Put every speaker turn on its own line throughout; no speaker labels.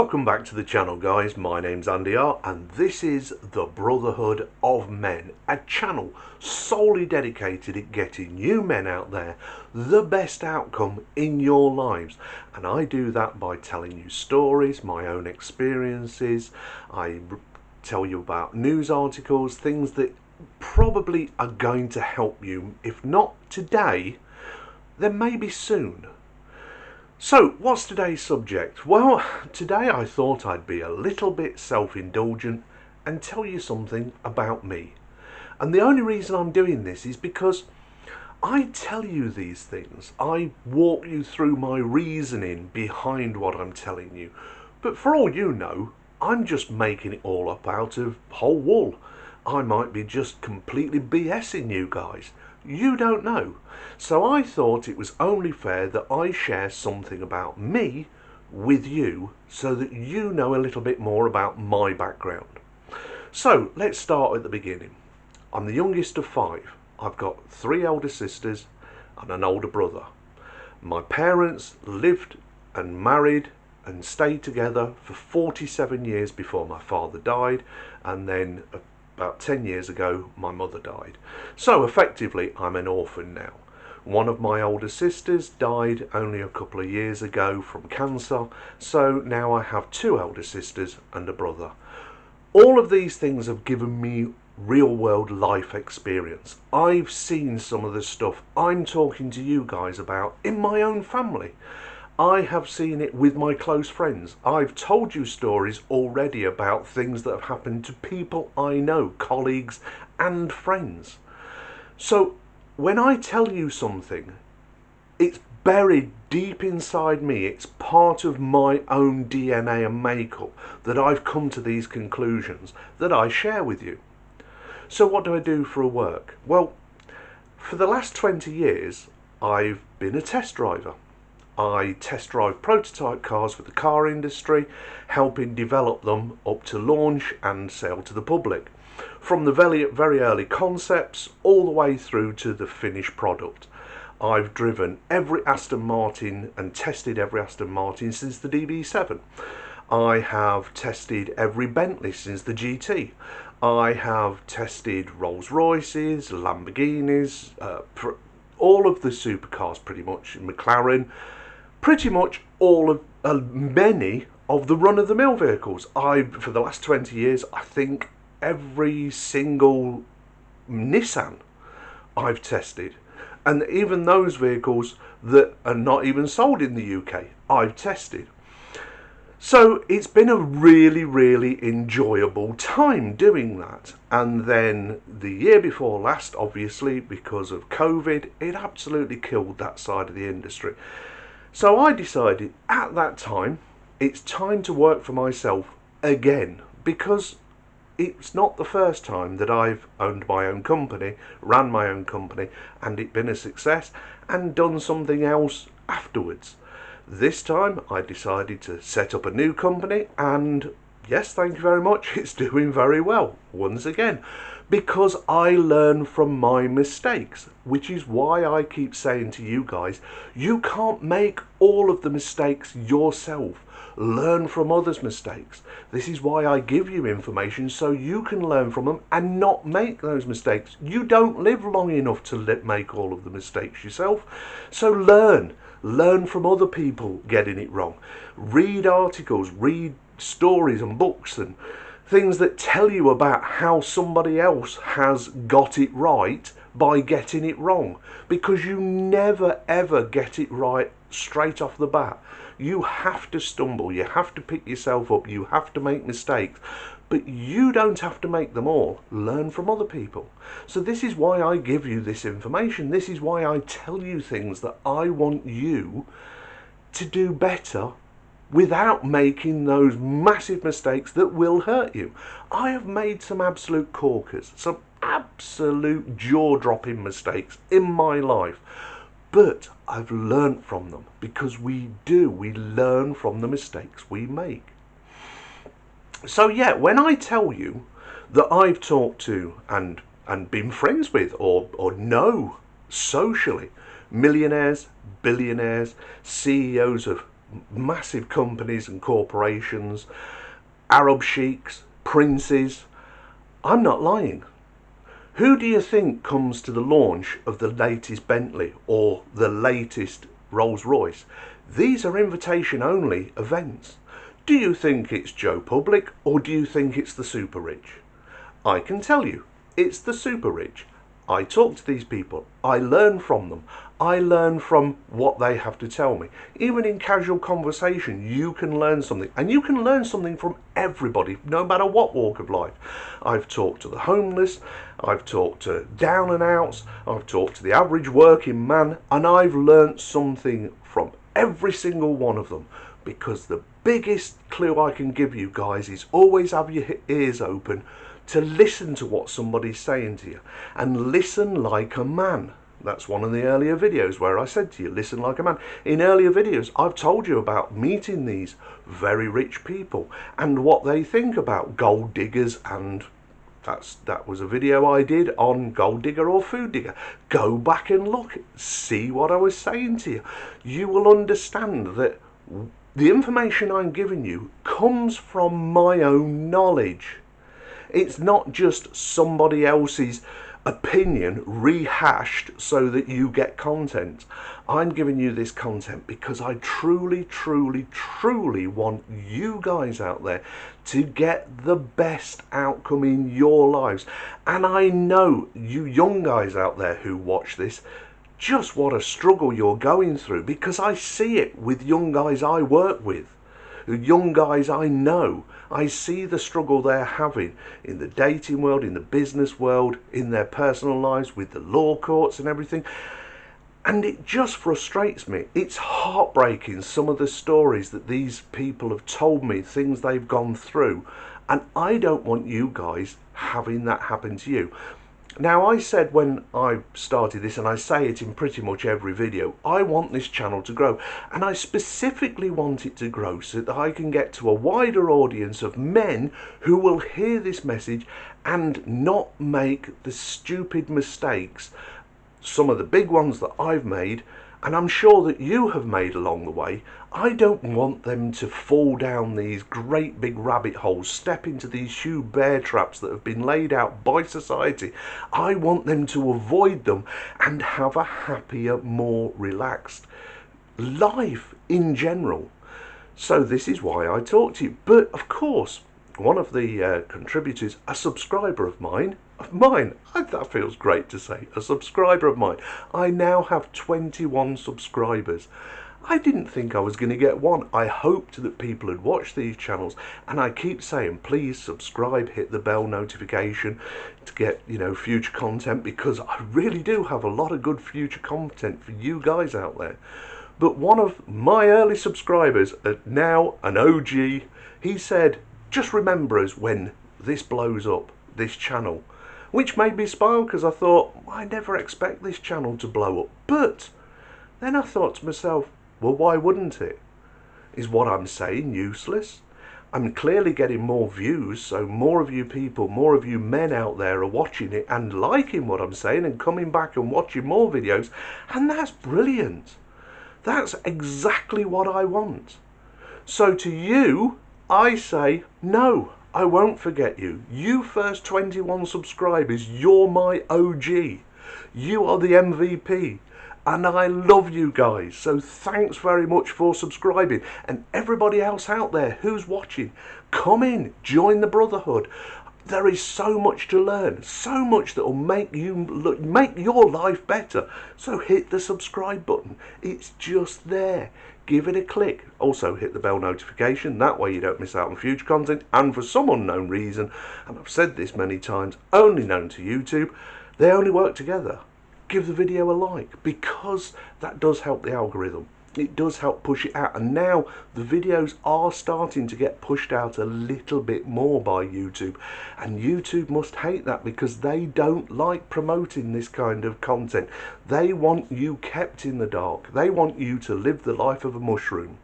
Welcome back to the channel, guys. My name's Andy R and this is the Brotherhood of Men, a channel solely dedicated at getting you men out there the best outcome in your lives. And I do that by telling you stories, my own experiences. I tell you about news articles, things that probably are going to help you, if not today, then maybe soon. So, what's today's subject? Well, today I thought I'd be a little bit self-indulgent and tell you something about me. And the only reason I'm doing this is because I tell you these things. I walk you through my reasoning behind what I'm telling you. But for all you know, I'm just making it all up out of whole wool. I might be just completely BSing you guys. You don't know. So I thought it was only fair that I share something about me with you so that you know a little bit more about my background. So let's start at the beginning. I'm the youngest of 5. I've got 3 elder sisters and an older brother. My parents lived and married and stayed together for 47 years before my father died, and then about 10 years ago my mother died. So effectively I'm an orphan now. One of my older sisters died only a couple of years ago from cancer, so now I have 2 elder sisters and a brother. All of these things have given me real world life experience. I've seen some of the stuff I'm talking to you guys about in my own family. I have seen it with my close friends. I've told you stories already about things that have happened to people I know, colleagues and friends. So when I tell you something, it's buried deep inside me. It's part of my own DNA and makeup that I've come to these conclusions that I share with you. So what do I do for work? Well, for the last 20 years, I've been a test driver. I test drive prototype cars for the car industry, helping develop them up to launch and sale to the public. From the very early concepts all the way through to the finished product. I've driven every Aston Martin and tested every Aston Martin since the DB7. I have tested every Bentley since the GT. I have tested Rolls Royces, Lamborghinis, all of the supercars pretty much, McLaren. Pretty much all of many of the run-of-the-mill vehicles. For the last 20 years, I think every single Nissan I've tested. And even those vehicles that are not even sold in the UK, I've tested. So it's been a really, really enjoyable time doing that. And then the year before last, obviously, because of COVID, it absolutely killed that side of the industry. So I decided at that time, it's time to work for myself again, because it's not the first time that I've owned my own company, ran my own company, and it been a success, and done something else afterwards. This time I decided to set up a new company, and yes, thank you very much, it's doing very well once again, because I learn from my mistakes, which is why I keep saying to you guys, you can't make all of the mistakes yourself. Learn from others' mistakes. This is why I give you information so you can learn from them and not make those mistakes. You don't live long enough to make all of the mistakes yourself. So learn from other people getting it wrong. Read articles, read stories and books and things that tell you about how somebody else has got it right by getting it wrong, because you never ever get it right straight off the bat. You have to stumble, you have to pick yourself up, you have to make mistakes, but you don't have to make them all. Learn from other people. So this is why I give you this information. This is why I tell you things that I want you to do better without making those massive mistakes that will hurt you. I have made some absolute corkers, some absolute jaw-dropping mistakes in my life, but I've learnt from them, because we learn from the mistakes we make. So yeah, when I tell you that I've talked to and been friends with or know socially millionaires, billionaires, CEOs of massive companies and corporations, Arab sheiks, princes. I'm not lying. Who do you think comes to the launch of the latest Bentley or the latest Rolls Royce? These are invitation only events. Do you think it's Joe Public or do you think it's the super rich? I can tell you, it's the super rich. I talk to these people. I learn from them. I learn from what they have to tell me. Even in casual conversation, you can learn something. And you can learn something from everybody, no matter what walk of life. I've talked to the homeless. I've talked to down and outs. I've talked to the average working man. And I've learnt something from every single one of them. Because the biggest clue I can give you guys is always have your ears open to listen to what somebody's saying to you, and listen like a man. That's one of the earlier videos where I said to you, listen like a man. In earlier videos, I've told you about meeting these very rich people and what they think about gold diggers, and that was a video I did on gold digger or food digger. Go back and look, see what I was saying to you. You will understand that the information I'm giving you comes from my own knowledge. It's not just somebody else's opinion rehashed so that you get content. I'm giving you this content because I truly, truly, truly want you guys out there to get the best outcome in your lives. And I know you young guys out there who watch this, just what a struggle you're going through, because I see it with young guys I work with. The young guys I know, I see the struggle they're having in the dating world, in the business world, in their personal lives, with the law courts and everything. And it just frustrates me. It's heartbreaking, some of the stories that these people have told me, things they've gone through. And I don't want you guys having that happen to you. Now, I said when I started this, and I say it in pretty much every video, I want this channel to grow. And I specifically want it to grow so that I can get to a wider audience of men who will hear this message and not make the stupid mistakes, some of the big ones that I've made, and I'm sure that you have made along the way. I don't want them to fall down these great big rabbit holes, step into these huge bear traps that have been laid out by society. I want them to avoid them and have a happier, more relaxed life in general. So this is why I talk to you. But of course, one of the contributors, a subscriber of mine, that feels great to say, a subscriber of mine. I now have 21 subscribers. I didn't think I was going to get one. I hoped that people had watched these channels, and I keep saying, please subscribe, hit the bell notification to get, future content, because I really do have a lot of good future content for you guys out there. But one of my early subscribers, now an OG, he said, just remember us when this blows up, this channel. Which made me smile, because I thought, I never expect this channel to blow up. But then I thought to myself, well, why wouldn't it? Is what I'm saying useless? I'm clearly getting more views, so more of you people, more of you men out there are watching it and liking what I'm saying and coming back and watching more videos, and that's brilliant. That's exactly what I want. So to you, I say, no, I won't forget you. You first 21 subscribers, you're my OG. You are the MVP. And I love you guys. So thanks very much for subscribing. And everybody else out there who's watching, come in, join the Brotherhood. There is so much to learn, so much that will make your life better. So hit the subscribe button. It's just there. Give it a click. Also hit the bell notification. That way you don't miss out on future content. And for some unknown reason, and I've said this many times, only known to YouTube, they only work together. Give the video a like, because that does help the algorithm. It does help push it out, and now the videos are starting to get pushed out a little bit more by YouTube, and YouTube must hate that, because they don't like promoting this kind of content. They want you kept in the dark. They want you to live the life of a mushroom.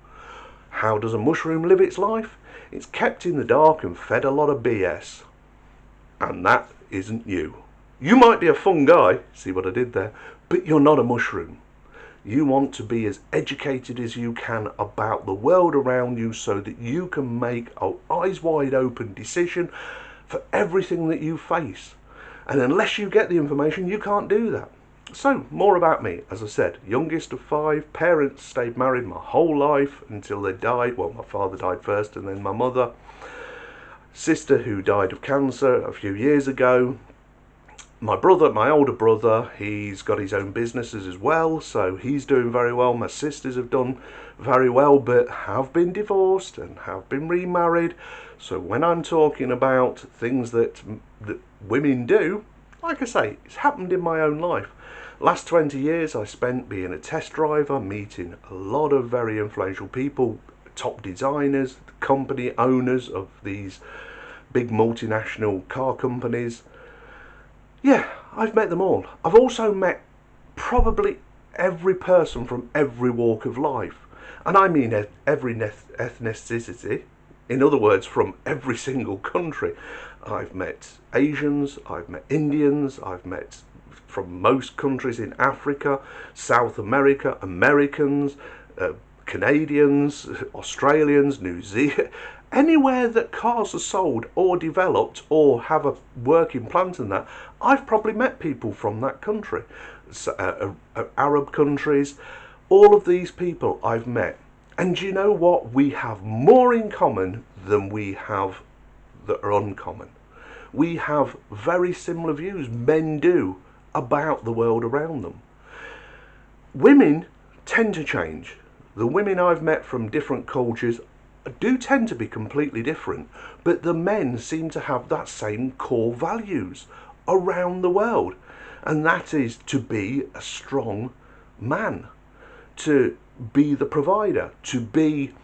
How does a mushroom live its life? It's kept in the dark and fed a lot of BS, and that isn't you. You might be a fun guy, see what I did there, but you're not a mushroom. You want to be as educated as you can about the world around you so that you can make an eyes wide open decision for everything that you face. And unless you get the information, you can't do that. So, more about me. As I said, youngest of 5, parents stayed married my whole life until they died. Well, my father died first and then my mother. Sister who died of cancer a few years ago. My brother, my older brother, he's got his own businesses as well, so he's doing very well. My sisters have done very well, but have been divorced and have been remarried. So when I'm talking about things that women do, like I say, it's happened in my own life. Last 20 years I spent being a test driver, meeting a lot of very influential people, top designers, company owners of these big multinational car companies. Yeah, I've met them all. I've also met probably every person from every walk of life. And I mean every ethnicity. In other words, from every single country. I've met Asians, I've met Indians, I've met from most countries in Africa, South America, Americans, Canadians, Australians, New Zealand. Anywhere that cars are sold or developed or have a working plant in that, I've probably met people from that country. So, Arab countries, all of these people I've met. And you know what? We have more in common than we have that are uncommon. We have very similar views, men do, about the world around them. Women tend to change. The women I've met from different cultures do tend to be completely different, but the men seem to have that same core values around the world, and that is to be a strong man, to be the provider, to be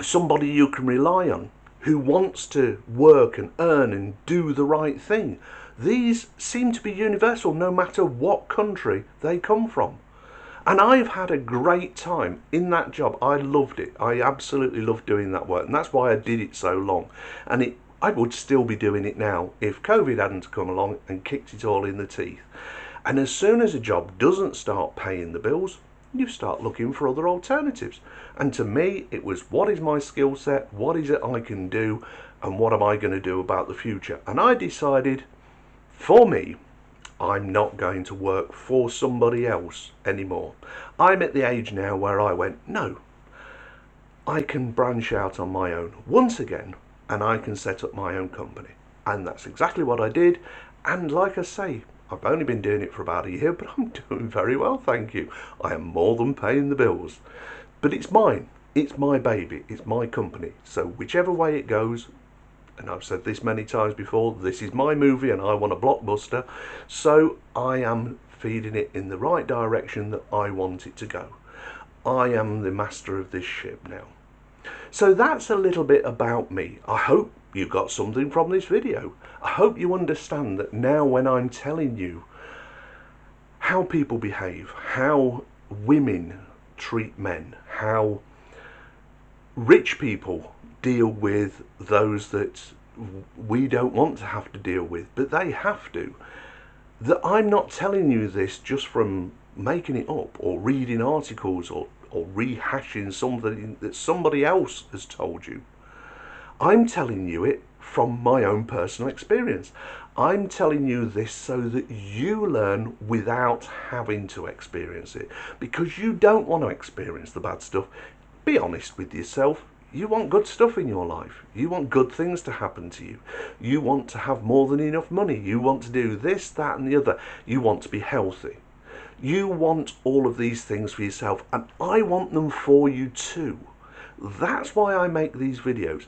somebody you can rely on, who wants to work and earn and do the right thing. These seem to be universal no matter what country they come from. And I've had a great time in that job. I loved it. I absolutely loved doing that work. And that's why I did it so long. And I would still be doing it now if COVID hadn't come along and kicked it all in the teeth. And as soon as a job doesn't start paying the bills, you start looking for other alternatives. And to me, it was, what is my skill set? What is it I can do? And what am I going to do about the future? And I decided, for me, I'm not going to work for somebody else anymore. I'm at the age now where I went, no, I can branch out on my own once again, and I can set up my own company. And that's exactly what I did. And like I say, I've only been doing it for about a year, but I'm doing very well, thank you. I am more than paying the bills. But it's mine. It's my baby. It's my company. So whichever way it goes, and I've said this many times before, this is my movie and I want a blockbuster, so I am feeding it in the right direction that I want it to go. I am the master of this ship now. So that's a little bit about me. I hope you got something from this video. I hope you understand that now when I'm telling you how people behave, how women treat men, how rich people deal with those that we don't want to have to deal with, but they have to. That I'm not telling you this just from making it up or reading articles or rehashing something that somebody else has told you. I'm telling you it from my own personal experience. I'm telling you this so that you learn without having to experience it, because you don't want to experience the bad stuff. Be honest with yourself. You want good stuff in your life. You want good things to happen to you. You want to have more than enough money. You want to do this, that and the other. You want to be healthy. You want all of these things for yourself, and I want them for you too. That's why I make these videos.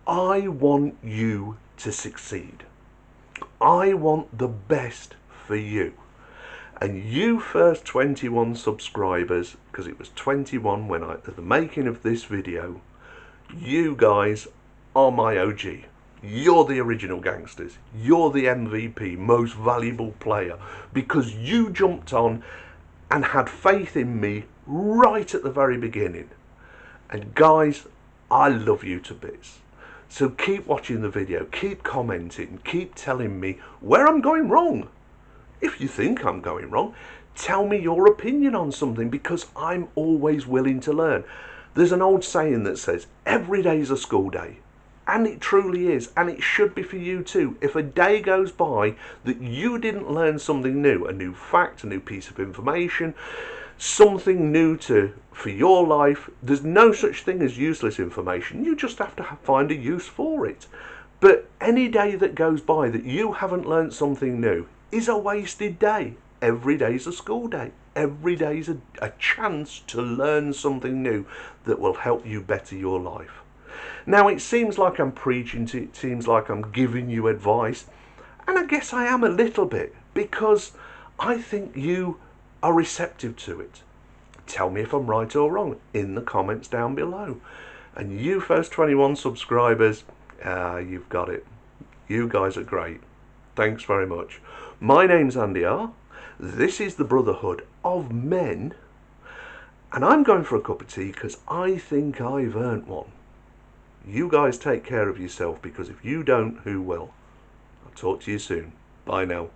I want you to succeed. I want the best for you. And you first 21 subscribers, because it was 21 when at the making of this video, you guys are my OG. You're the original gangsters. You're the MVP, most valuable player, because you jumped on and had faith in me right at the very beginning. And guys, I love you to bits. So keep watching the video, keep commenting, keep telling me where I'm going wrong. If you think I'm going wrong, Tell me your opinion on something, because I'm always willing to learn. There's an old saying that says, every day's a school day. And it truly is, and it should be for you too. If a day goes by that you didn't learn something new, a new fact, a new piece of information, something new for your life, there's no such thing as useless information. You just have to find a use for it. But any day that goes by that you haven't learned something new is a wasted day. Every day's a school day. Every day's a chance to learn something new that will help you better your life. Now, it seems like I'm preaching to you, it seems like I'm giving you advice, and I guess I am a little bit, because I think you are receptive to it. Tell me if I'm right or wrong in the comments down below. And you first 21 subscribers, you've got it. You guys are great. Thanks very much. My name's Andy R. This is the Brotherhood of Men, and I'm going for a cup of tea because I think I've earned one. You guys take care of yourself, because if you don't, who will? I'll talk to you soon. Bye now.